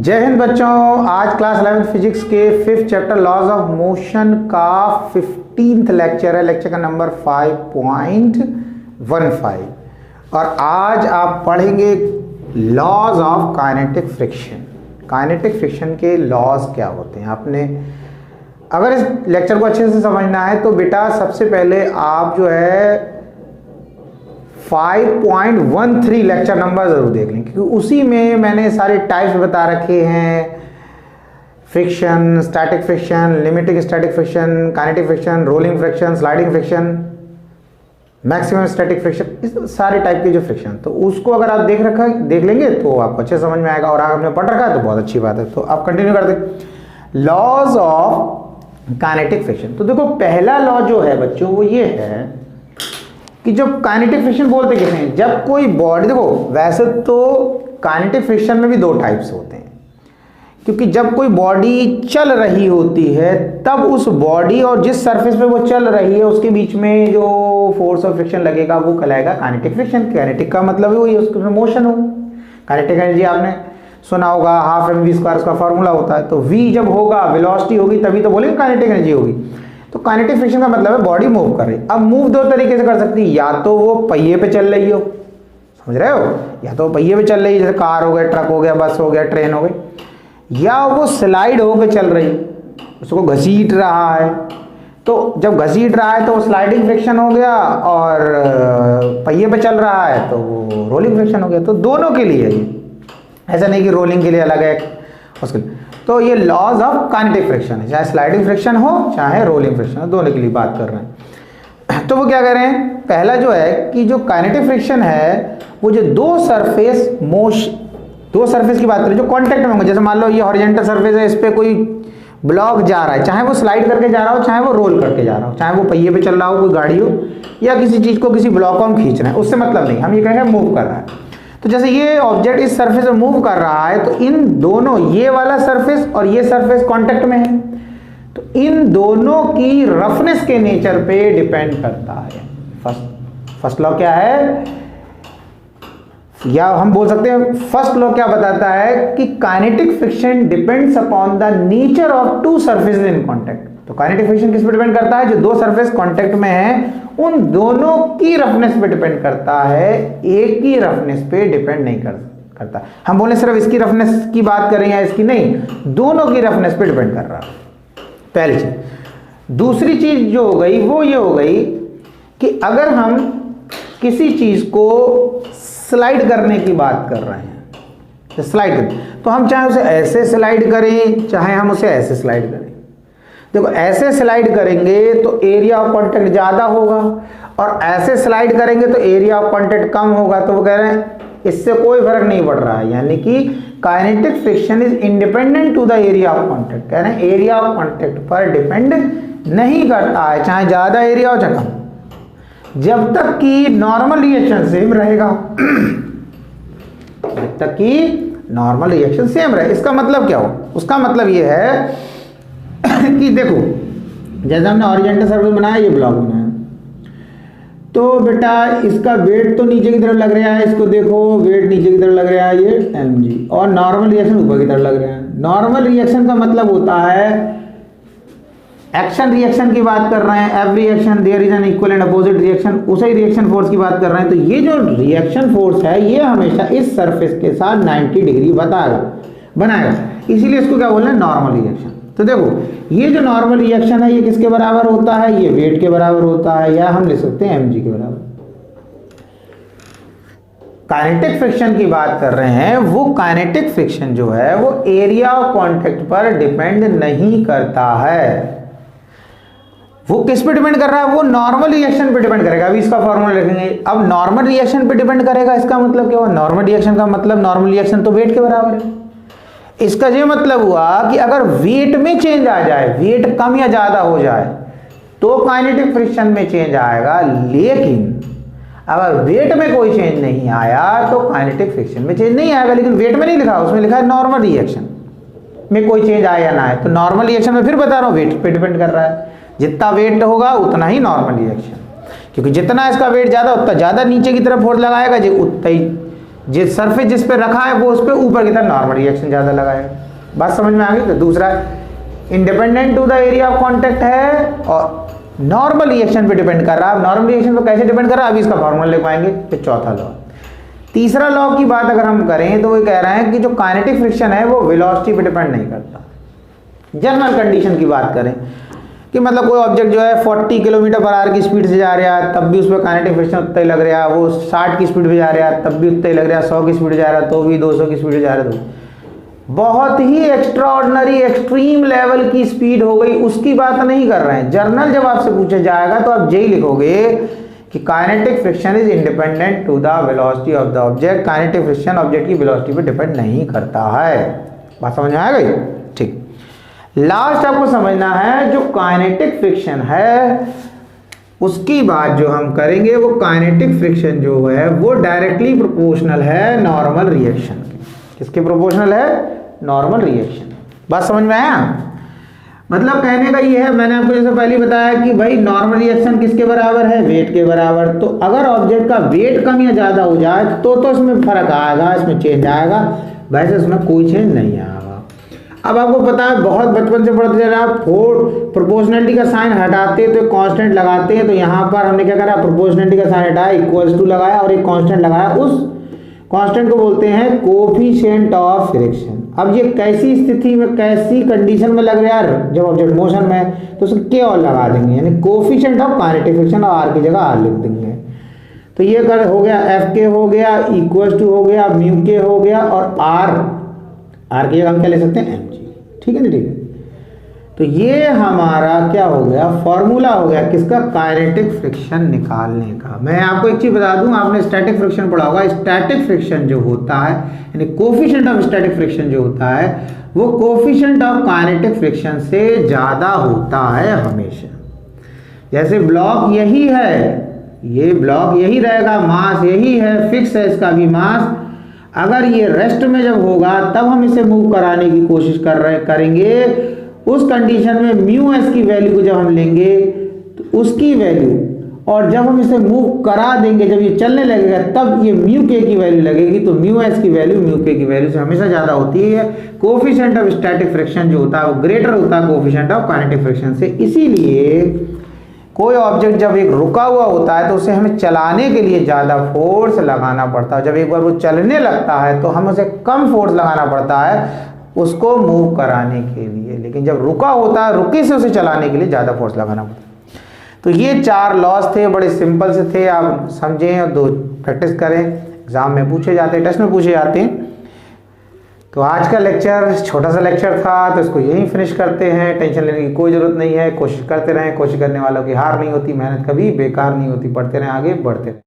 जय हिंद बच्चों। आज क्लास 11th फिजिक्स के 5th chapter laws of motion का 15th लेक्चर है। लेक्चर का नंबर 5.15 और आज आप पढ़ेंगे laws of kinetic friction. Kinetic friction के लॉज क्या होते हैं। आपने अगर इस लेक्चर को अच्छे से समझना है तो बेटा सबसे पहले आप जो है 5.13 लेक्चर नंबर जरूर देख लें, क्योंकि उसी में मैंने सारे टाइप्स बता रखे हैं। Friction, static friction, limiting static friction, kinetic friction, rolling friction, sliding friction, maximum static friction, इस सारे टाइप के जो फ्रिक्शन, तो उसको अगर आप देख लेंगे तो आपको अच्छे समझ में आएगा। और अगर आपने पढ़ रखा है तो बहुत अच्छी बात है। तो आप कंटिन्यू कर दें। Laws of kinetic friction. तो देखो पहला लॉ जो है बच्चों वो ये है कि जब काइनेटिक फ्रिक्शन बोलते किसे हैं, जब कोई बॉडी, देखो वैसे तो काइनेटिक फ्रिक्शन में भी दो टाइप्स होते हैं, क्योंकि जब कोई बॉडी चल रही होती है तब उस बॉडी और जिस सरफेस पे वो चल रही है उसके बीच में जो फोर्स ऑफ फ्रिक्शन लगेगा वो कहलाएगा काइनेटिक फ्रिक्शन। काइनेटिक का मतलब वही है, उसमें मोशन हो। काइनेटिक एनर्जी आपने सुना होगा, हाफ mv² उसका फॉर्मूला होता है। तो v जब होगा, वेलोसिटी होगी, तभी तो बोलेंगे काइनेटिक एनर्जी होगी। तो काइनेटिक फ्रिक्शन का मतलब है बॉडी मूव कर रही। अब मूव दो तरीके से कर सकती है, या तो वो पहिए पे चल रही हो, समझ रहे हो, या तो पहिए पे चल रही है, जैसे कार हो गया, ट्रक हो गया, बस हो गया, ट्रेन हो गई, या वो स्लाइड होकर चल रही, उसको घसीट रहा है। तो जब घसीट रहा है तो वो स्लाइडिंग फ्रिक्शन हो गया, और पहिए पे चल रहा है तो वो रोलिंग फ्रिक्शन हो गया। तो दोनों के लिए ये, ऐसा नहीं कि रोलिंग के लिए अलग है उसके लिए। तो ये लॉज ऑफ काइनेटिक फ्रिक्शन है, चाहे स्लाइडिंग फ्रिक्शन हो चाहे रोलिंग फ्रिक्शन हो, दोनों के लिए बात कर रहे हैं। तो वो क्या कर रहे हैं, पहला जो है कि जो काइनेटिक फ्रिक्शन है वो जो दो सरफेस की बात करें जो कांटेक्ट में होंगे। जैसे मान लो ये हॉरिजॉन्टल सरफेस है, इस पे कोई ब्लॉक जा रहा है, चाहे वो स्लाइड करके जा रहा हो, चाहे वो रोल करके जा रहा हो, चाहे वो पहिए पे चल रहा हो, कोई गाड़ी हो, या किसी चीज को किसी ब्लॉक को हम खींच रहे हैं, उससे मतलब नहीं, हम ये कहेंगे मूव कर रहा है। तो जैसे ये ऑब्जेक्ट इस सरफेस में मूव कर रहा है तो इन दोनों, ये वाला सरफेस और ये सरफेस कांटेक्ट में है, तो इन दोनों की रफनेस के नेचर पे डिपेंड करता है। फर्स्ट लॉ क्या है, या हम बोल सकते हैं फर्स्ट लॉ क्या बताता है कि kinetic friction depends upon the nature of to surfaces in contact. तो काइनेटिक फ्रिक्शन किस पे डिपेंड करता है, जो दो सरफेस कांटेक्ट में है उन दोनों की रफनेस पे डिपेंड करता है, एक ही रफनेस पे डिपेंड नहीं करता। हम बोले सिर्फ इसकी रफनेस की बात करें या इसकी, नहीं, दोनों की रफनेस पे डिपेंड कर रहा है, पहली चीज। दूसरी चीज जो हो गई वो ये हो गई कि अगर हम किसी चीज को स्लाइड करने की बात कर रहे हैं, तो स्लाइड करें, तो हम चाहे उसे ऐसे स्लाइड करें चाहे हम उसे ऐसे स्लाइड करें। देखो ऐसे स्लाइड करेंगे तो एरिया ऑफ कांटेक्ट ज्यादा होगा, और ऐसे स्लाइड करेंगे तो एरिया ऑफ कांटेक्ट कम होगा। तो वो कह रहे हैं इससे कोई फर्क नहीं पड़ रहा है, यानी कि kinetic friction is independent to the area of contact. कह रहे हैं एरिया ऑफ कांटेक्ट पर डिपेंड नहीं करता है, चाहे ज्यादा एरिया हो चाहे कम, जब तक कि नॉर्मल रिएक्शन सेम रहेगा। जब तक कि नॉर्मल रिएक्शन सेम रहे। इसका मतलब क्या हो, उसका मतलब ये है कि देखो जैसे हमने हॉरिजॉन्टल सरफेस बनाया, ये ब्लॉक बनाया, तो बेटा इसका वेट तो नीचे की तरफ लग रहा है, इसको देखो वेट नीचे की तरफ लग रहा है, ये mg, और नॉर्मल रिएक्शन ऊपर की तरफ लग रहा है। नॉर्मल रिएक्शन का मतलब होता है एक्शन रिएक्शन की बात कर रहे हैं, every reaction there is an equal and opposite reaction, उसी रिएक्शन फोर्स की बात कर रहे हैं। तो ये जो रिएक्शन फोर्स है ये हमेशा इस सरफेस के साथ 90 डिग्री बनाएगा, इसीलिए इसको क्या बोल रहे हैं, नॉर्मल रिएक्शन। तो देखो ये जो नॉर्मल रिएक्शन है ये किसके बराबर होता है, ये वेट के बराबर होता है, या हम लिख सकते हैं mg के बराबर। काइनेटिक फ्रिक्शन की बात कर रहे हैं, वो काइनेटिक फ्रिक्शन जो है वो एरिया ऑफ कांटेक्ट पर डिपेंड नहीं करता है। वो किस पे डिपेंड कर रहा है, वो नॉर्मल रिएक्शन पे डिपेंड करेगा। अभी इसका फॉर्मूला लिखेंगे। अब नॉर्मल रिएक्शन पे डिपेंड करेगा, इसका मतलब क्या हुआ, नॉर्मल रिएक्शन का मतलब नॉर्मल रिएक्शन तो वेट के बराबर है। इसका ये मतलब हुआ कि अगर वेट में चेंज आ जाए, वेट कम या ज्यादा हो जाए तो काइनेटिक फ्रिक्शन में चेंज आएगा, लेकिन अगर वेट में कोई चेंज नहीं आया तो काइनेटिक फ्रिक्शन में चेंज नहीं आएगा। लेकिन वेट में नहीं लिखा, उसमें लिखा है नॉर्मल रिएक्शन में कोई चेंज आए या ना आए। तो नॉर्मल रिएक्शन में फिर बता रहा हूं वेट पे डिपेंड कर रहा है, जितना वेट होगा उतना ही नॉर्मल रिएक्शन, क्योंकि जितना इसका वेट ज्यादा उतना ज्यादा नीचे की तरफ फोर्स लगाएगा, उतना ही जिस सरफेस जिस पे रखा है वो उस पे ऊपर की तरफ नॉर्मल रिएक्शन ज़्यादा लगाएगा। बात समझ में आ गई। तो दूसरा independent to the area of contact है और नॉर्मल रिएक्शन पे डिपेंड कर रहा है। नॉर्मल रिएक्शन पे कैसे डिपेंड कर रहा है अभी इसका फॉर्मूला ले पाएंगे। फिर चौथा लॉ, तीसरा लॉ की बात अगर हम करें तो वो कह रहा है कि जो काइनेटिक फ्रिक्शन है वो वेलोसिटी पे डिपेंड नहीं करता। जनरल कंडीशन की बात करें कि मतलब कोई ऑब्जेक्ट जो है 40 किलोमीटर पर आवर की स्पीड से जा रहा है तब भी उस पर काइनेटिक फ्रिक्शन उतना ही लग रहा है, वो 60 की स्पीड पे जा रहा है तब भी उतना ही लग रहा है, 100 की स्पीड जा रहा है तो भी 200 की स्पीड जा रहा है तो बहुत ही एक्स्ट्राऑर्डिनरी एक्सट्रीम लेवल की स्पीड हो गई उसकी बात नहीं कर रहे हैं। जर्नल जब आपसे पूछा जाएगा तो आप यही लिखोगे कि kinetic friction is independent to the velocity of the object. Kinetic friction object की वेलोसिटी पे डिपेंड नहीं करता है। बात समझ में आ गई। ठीक, लास्ट आपको समझना है जो काइनेटिक फ्रिक्शन है उसकी बात जो हम करेंगे वो काइनेटिक फ्रिक्शन जो है वो डायरेक्टली प्रोपोर्शनल है नॉर्मल रिएक्शन के। किसके प्रोपोर्शनल है? Normal reaction. बात समझ में आया? मतलब कहने का ये है, मैंने आपको जैसे पहले बताया कि भाई नॉर्मल रिएक्शन किसके बराबर है? वेट के बराबर। तो अगर ऑब्जेक्ट का वेट कम या ज्यादा हो जाए तो इसमें फर्क आएगा, इसमें चेंज आएगा, वैसे इसमें कोई चेंज नहीं आएगा। अब आपको पता है बहुत बचपन से पढ़ते चला प्रोपोर्शनलिटी का साइन हटाते तो कांस्टेंट लगाते हैं। तो यहाँ पर हमने क्या करा? प्रोपोर्शनलिटी का साइन हटाया, इक्वल्स टू लगाया और एक कांस्टेंट लगाया। उस कांस्टेंट को बोलते हैं कोफिशिएंट ऑफ फ्रिक्शन। अब ये कैसी स्थिति में कैसी कंडीशन में लग रहा है? जब ऑब्जेक्ट मोशन में है तो उसको के और लगा देंगे, यानी कोफिशिएंट ऑफ काइनेटिक फ्रिक्शन और आर की जगह आर लिख देंगे। तो ये कर हो गया एफ के हो गया, इक्वल्स टू हो गया, म्यू के हो गया और आर की जगह हम क्या ले सकते हैं? M G. ठीक है ना? ठीक है। तो ये हमारा क्या हो गया? फॉर्मूला हो गया किसका? काइनेटिक फ्रिक्शन निकालने का। मैं आपको एक चीज बता दूं, आपने स्टैटिक फ्रिक्शन पढ़ा होगा। स्टैटिक फ्रिक्शन जो होता है यानी कोफिशिएंट ऑफ स्टैटिक फ्रिक्शन जो होता है वो कोफिशिएंट ऑफ काइनेटिक फ्रिक्शन से ज्यादा होता है हमेशा। जैसे ब्लॉक यही है, ये ब्लॉक यही रहेगा, मास यही है, फिक्स है इसका भी मास। अगर ये रेस्ट में जब होगा तब हम इसे मूव कराने की कोशिश करेंगे। उस कंडीशन में म्यू एस की वैल्यू को जब हम लेंगे तो उसकी वैल्यू, और जब हम इसे मूव करा देंगे, जब ये चलने लगेगा तब ये म्यू के की वैल्यू लगेगी। तो म्यू एस की वैल्यू म्यू के की वैल्यू से हमेशा ज्यादा होती है। कोफिशिएंट ऑफ स्टैटिक फ्रिक्शन जो होता है वो ग्रेटर होता है कोफिशिएंट ऑफ काइनेटिक फ्रिक्शन से। इसीलिए कोई ऑब्जेक्ट जब एक रुका हुआ होता है तो उसे हमें चलाने के लिए ज़्यादा फोर्स लगाना पड़ता है। जब एक बार वो चलने लगता है तो हम उसे कम फोर्स लगाना पड़ता है उसको मूव कराने के लिए। लेकिन जब रुका होता है, रुके से उसे चलाने के लिए ज़्यादा फोर्स लगाना पड़ता है। तो ये 4 लॉस थे, बड़े सिंपल से थे, आप समझें और 2 प्रैक्टिस करें। एग्जाम में पूछे जाते हैं, टेस्ट में पूछे जाते हैं। तो आज का लेक्चर छोटा सा लेक्चर था तो इसको यहीं फिनिश करते हैं। टेंशन लेने की कोई ज़रूरत नहीं है, कोशिश करते रहें। कोशिश करने वालों की हार नहीं होती, मेहनत कभी बेकार नहीं होती। पढ़ते रहें, आगे बढ़ते रहें।